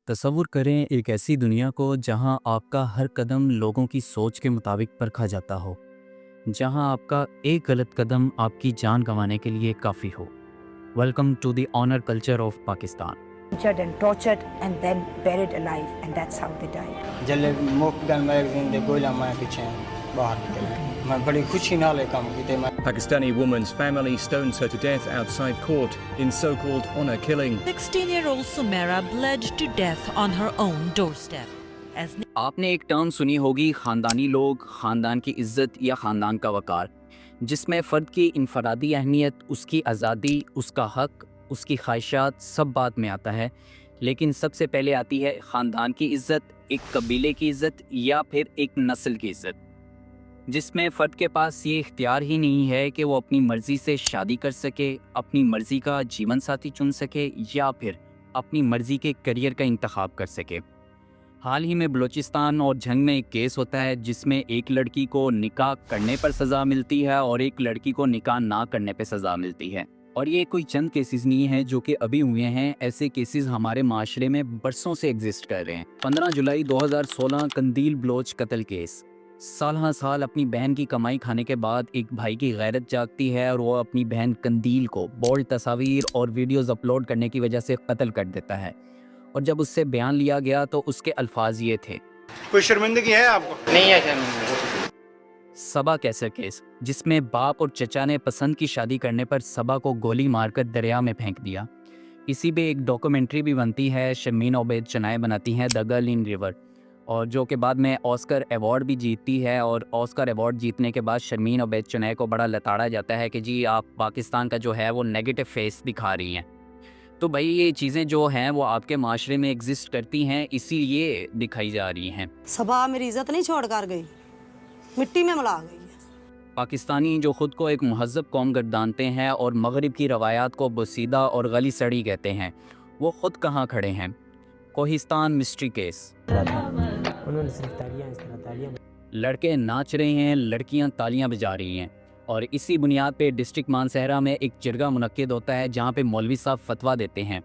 تصور کریں ایک ایسی دنیا کو جہاں آپ کا ہر قدم لوگوں کی سوچ کے مطابق پرکھا جاتا ہو، جہاں آپ کا ایک غلط قدم آپ کی جان گنوانے کے لیے کافی ہو۔ Welcome to the honour culture of Pakistan. Injured and tortured and then buried alive, and that's how they died. جلے موک گن میگزین دے گولا میں پیچھے باہر نکل میں بڑی خوشی نال کام کیتے میں Pakistani woman's family stones her to death outside court in so-called honor killing. 16-year-old Sumaira bled to death on her own doorstep. As آپ نے ایک ٹرم سنی ہوگی، خاندانی لوگ، خاندان کی عزت یا خاندان کا وقار، جس میں فرد کی انفرادی اہمیت، اس کی آزادی، اس کا حق، اس کی خواہشات سب بعد میں آتا ہے، لیکن سب سے پہلے آتی ہے خاندان کی عزت، ایک قبیلے کی عزت یا پھر ایک نسل کی عزت، جس میں فرد کے پاس یہ اختیار ہی نہیں ہے کہ وہ اپنی مرضی سے شادی کر سکے، اپنی مرضی کا جیون ساتھی چن سکے یا پھر اپنی مرضی کے کیریئر کا انتخاب کر سکے۔ حال ہی میں بلوچستان اور جھنگ میں ایک کیس ہوتا ہے جس میں ایک لڑکی کو نکاح کرنے پر سزا ملتی ہے اور ایک لڑکی کو نکاح نہ کرنے پہ سزا ملتی ہے، اور یہ کوئی چند کیسز نہیں ہیں جو کہ ابھی ہوئے ہیں، ایسے کیسز ہمارے معاشرے میں برسوں سے ایگزسٹ کر رہے ہیں۔ 15 جولائی 2016 قندیل بلوچ قتل کیس۔ سال ہر سال اپنی بہن کی کمائی کھانے کے بعد ایک بھائی کی غیرت جاگتی ہے اور وہ اپنی بہن قندیل کو بولڈ تصاویر اور ویڈیوز اپلوڈ کرنے کی وجہ سے قتل کر دیتا ہے، اور جب اس سے بیان لیا گیا تو اس کے الفاظ یہ تھے: کوئی شرمندگی ہے آپ کو؟ نہیں ہے شرمندگی۔ صبا کیسر کیس، جس میں باپ اور چچا نے پسند کی شادی کرنے پر صبا کو گولی مار کر دریا میں پھینک دیا۔ اسی پہ ایک ڈاکومنٹری بھی بنتی ہے، شرمین عبید چنائے بناتی ہیں، دی گرل ان ریور، اور جو کہ بعد میں آسکر ایوارڈ بھی جیتتی ہے، اور آسکر ایوارڈ جیتنے کے بعد شرمین عبید چنائے کو بڑا لتاڑا جاتا ہے کہ جی آپ پاکستان کا جو ہے وہ نیگیٹو فیس دکھا رہی ہیں۔ تو بھائی یہ چیزیں جو ہیں وہ آپ کے معاشرے میں ایگزسٹ کرتی ہیں، اسی لیے دکھائی جا رہی ہیں۔ صبا میری عزت نہیں چھوڑ کر گئی، مٹی میں ملا گئی ہے۔ پاکستانی جو خود کو ایک مہذب قوم گردانتے ہیں اور مغرب کی روایات کو بوسیدہ اور غلی سڑی کہتے ہیں، وہ خود کہاں کھڑے ہیں؟ Kohistan mystery case. لڑکے ناچ رہے ہیں، لڑکیاں تالیاں بجا رہی ہیں، اور اسی بنیاد پہ ڈسٹرکٹ مانسہرہ میں ایک جرگہ منعقد ہوتا ہے جہاں پہ مولوی صاحب فتویٰ دیتے ہیں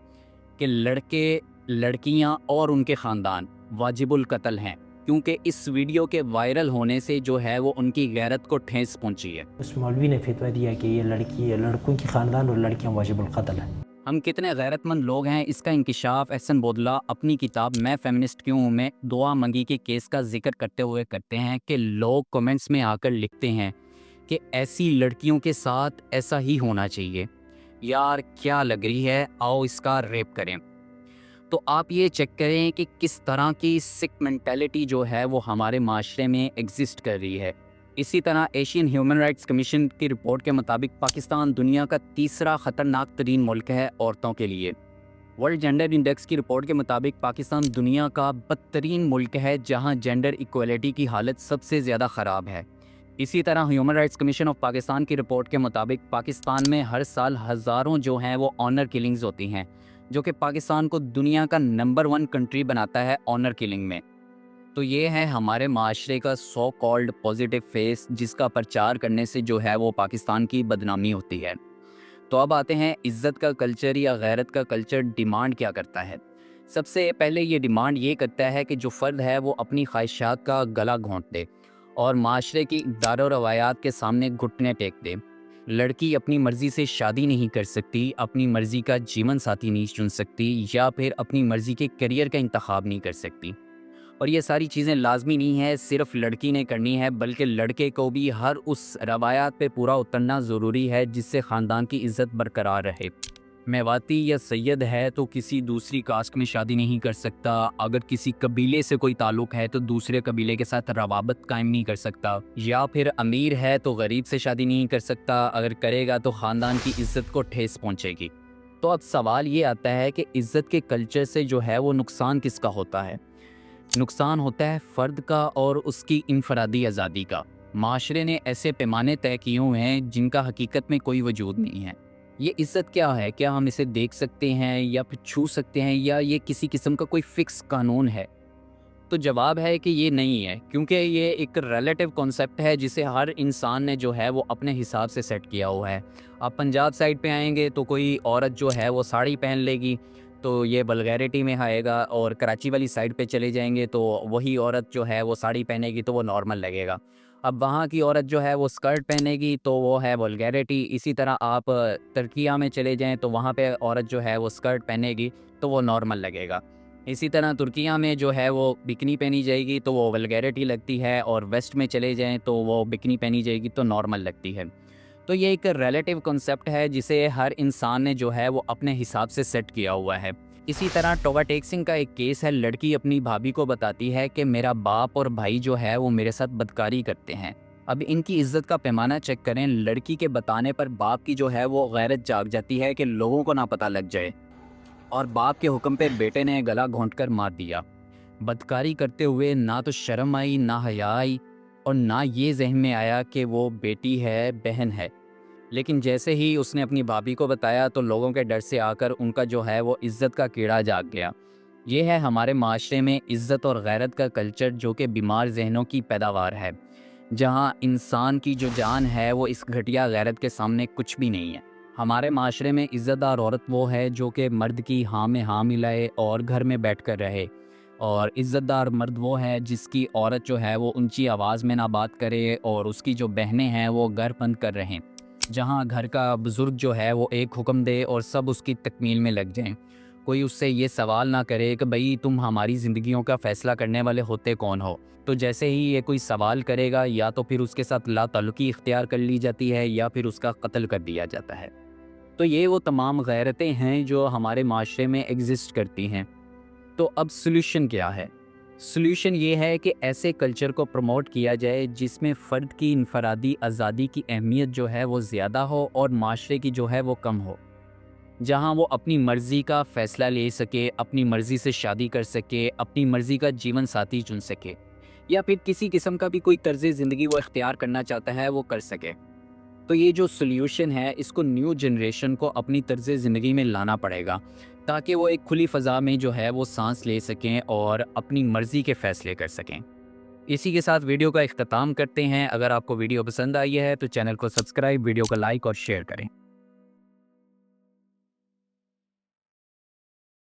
کہ لڑکے، لڑکیاں اور ان کے خاندان واجب القتل ہیں، کیونکہ اس ویڈیو کے وائرل ہونے سے جو ہے وہ ان کی غیرت کو ٹھیس پہنچی ہے۔ اس مولوی نے فتویٰ دیا کہ یہ لڑکوں کی خاندان اور لڑکیاں واجب القتل ہیں۔ ہم کتنے غیرت مند لوگ ہیں، اس کا انکشاف احسن بودلہ اپنی کتاب میں فیمنسٹ کیوں ہوں میں دعا منگی کے کیس کا ذکر کرتے ہوئے کرتے ہیں کہ لوگ کومنٹس میں آ کر لکھتے ہیں کہ ایسی لڑکیوں کے ساتھ ایسا ہی ہونا چاہیے، یار کیا لگ رہی ہے، آؤ اس کا ریپ کریں۔ تو آپ یہ چیک کریں کہ کس طرح کی سک مینٹیلٹی جو ہے وہ ہمارے معاشرے میں ایگزسٹ کر رہی ہے۔ اسی طرح ایشین ہیومن رائٹس کمیشن کی رپورٹ کے مطابق پاکستان دنیا کا تیسرا خطرناک ترین ملک ہے عورتوں کے لیے۔ ورلڈ جینڈر انڈیکس کی رپورٹ کے مطابق پاکستان دنیا کا بدترین ملک ہے جہاں جینڈر ایکویلٹی کی حالت سب سے زیادہ خراب ہے۔ اسی طرح human rights commission of Pakistan کی رپورٹ کے مطابق پاکستان میں ہر سال ہزاروں جو ہیں وہ آنر کلنگز ہوتی ہیں، جو کہ پاکستان کو دنیا کا نمبر 1 کنٹری بناتا ہے آنر کلنگ میں۔ تو یہ ہے ہمارے معاشرے کا سو کالڈ پازیٹیو فیس، جس کا پرچار کرنے سے جو ہے وہ پاکستان کی بدنامی ہوتی ہے۔ تو اب آتے ہیں عزت کا کلچر یا غیرت کا کلچر ڈیمانڈ کیا کرتا ہے۔ سب سے پہلے یہ ڈیمانڈ یہ کرتا ہے کہ جو فرد ہے وہ اپنی خواہشات کا گلا گھونٹ دے اور معاشرے کی اقدار و روایات کے سامنے گھٹنے ٹیک دے۔ لڑکی اپنی مرضی سے شادی نہیں کر سکتی، اپنی مرضی کا جیون ساتھی نہیں چن سکتی، یا پھر اپنی مرضی کے کیریئر کا انتخاب نہیں کر سکتی۔ اور یہ ساری چیزیں لازمی نہیں ہے صرف لڑکی نے کرنی ہے، بلکہ لڑکے کو بھی ہر اس روایات پہ پورا اترنا ضروری ہے جس سے خاندان کی عزت برقرار رہے۔ میواتی یا سید ہے تو کسی دوسری کاسٹ میں شادی نہیں کر سکتا، اگر کسی قبیلے سے کوئی تعلق ہے تو دوسرے قبیلے کے ساتھ روابط قائم نہیں کر سکتا، یا پھر امیر ہے تو غریب سے شادی نہیں کر سکتا، اگر کرے گا تو خاندان کی عزت کو ٹھیس پہنچے گی۔ تو اب سوال یہ آتا ہے کہ عزت کے کلچر سے جو ہے وہ نقصان کس کا ہوتا ہے؟ نقصان ہوتا ہے فرد کا اور اس کی انفرادی آزادی کا۔ معاشرے نے ایسے پیمانے طے کیے ہوئے ہیں جن کا حقیقت میں کوئی وجود نہیں ہے۔ یہ عزت کیا ہے؟ کیا ہم اسے دیکھ سکتے ہیں یا پھر چھو سکتے ہیں، یا یہ کسی قسم کا کوئی فکس قانون ہے؟ تو جواب ہے کہ یہ نہیں ہے، کیونکہ یہ ایک ریلیٹیو کانسیپٹ ہے جسے ہر انسان نے جو ہے وہ اپنے حساب سے سیٹ کیا ہوا ہے۔ آپ پنجاب سائڈ پہ آئیں گے تو کوئی عورت جو ہے وہ ساڑی پہن لے گی، تو یہ بلغیریٹی میں آئے گا، اور کراچی والی سائڈ پہ چلے جائیں گے تو وہی عورت جو ہے وہ ساڑی پہنے گی تو وہ نارمل لگے گا. اب وہاں کی عورت جو ہے وہ اسکرٹ پہنے گی تو وہ ہے وولگیرٹی. اسی طرح آپ ترکیہ میں چلے جائیں تو وہاں پہ عورت جو ہے وہ اسکرٹ پہنے گی تو وہ نارمل لگے گا. اسی طرح ترکیہ میں جو ہے وہ بکنی پہنی جائے گی تو وہ وولگیرٹی لگتی ہے، اور ویسٹ میں چلے جائیں تو وہ بکنی پہنی جائے گی تو نارمل لگتی ہے. تو یہ ایک ریلیٹیو کنسیپٹ ہے جسے ہر انسان نے جو ہے وہ اپنے حساب سے سیٹ کیا ہوا ہے. اسی طرح ٹوبا ٹیکسنگ کا ایک کیس ہے. لڑکی اپنی بھابھی کو بتاتی ہے کہ میرا باپ اور بھائی جو ہے وہ میرے ساتھ بدکاری کرتے ہیں. اب ان کی عزت کا پیمانہ چیک کریں. لڑکی کے بتانے پر باپ کی جو ہے وہ غیرت جاگ جاتی ہے کہ لوگوں کو نہ پتہ لگ جائے، اور باپ کے حکم پہ بیٹے نے گلا گھونٹ کر مار دیا. بدکاری کرتے ہوئے نہ تو شرم آئی، نہ حیا آئی، اور نہ یہ ذہن میں آیا کہ وہ بیٹی ہے، بہن ہے. لیکن جیسے ہی اس نے اپنی بھابھی کو بتایا تو لوگوں کے ڈر سے آ کر ان کا جو ہے وہ عزت کا کیڑا جاگ گیا. یہ ہے ہمارے معاشرے میں عزت اور غیرت کا کلچر، جو کہ بیمار ذہنوں کی پیداوار ہے، جہاں انسان کی جو جان ہے وہ اس گھٹیا غیرت کے سامنے کچھ بھی نہیں ہے. ہمارے معاشرے میں عزت دار عورت وہ ہے جو کہ مرد کی ہاں میں ہاں ملائے اور گھر میں بیٹھ کر رہے، اور عزت دار مرد وہ ہے جس کی عورت جو ہے وہ اونچی آواز میں نہ بات کرے اور اس کی جو بہنیں ہیں وہ گھر بند کر رہیں، جہاں گھر کا بزرگ جو ہے وہ ایک حکم دے اور سب اس کی تکمیل میں لگ جائیں. کوئی اس سے یہ سوال نہ کرے کہ بھئی تم ہماری زندگیوں کا فیصلہ کرنے والے ہوتے کون ہو. تو جیسے ہی یہ کوئی سوال کرے گا یا تو پھر اس کے ساتھ لا تعلقی اختیار کر لی جاتی ہے یا پھر اس کا قتل کر دیا جاتا ہے. تو یہ وہ تمام غیرتیں ہیں جو ہمارے معاشرے میں ایگزسٹ کرتی ہیں. تو اب سلوشن کیا ہے؟ سلوشن یہ ہے کہ ایسے کلچر کو پروموٹ کیا جائے جس میں فرد کی انفرادی آزادی کی اہمیت جو ہے وہ زیادہ ہو اور معاشرے کی جو ہے وہ کم ہو، جہاں وہ اپنی مرضی کا فیصلہ لے سکے، اپنی مرضی سے شادی کر سکے، اپنی مرضی کا جیون ساتھی چن سکے، یا پھر کسی قسم کا بھی کوئی طرز زندگی وہ اختیار کرنا چاہتا ہے وہ کر سکے. تو یہ جو سلیوشن ہے اس کو نیو جنریشن کو اپنی طرز زندگی میں لانا پڑے گا تاکہ وہ ایک کھلی فضا میں جو ہے وہ سانس لے سکیں اور اپنی مرضی کے فیصلے کر سکیں. اسی کے ساتھ ویڈیو کا اختتام کرتے ہیں. اگر آپ کو ویڈیو پسند آئی ہے تو چینل کو سبسکرائب، ویڈیو کو لائک اور شیئر کریں.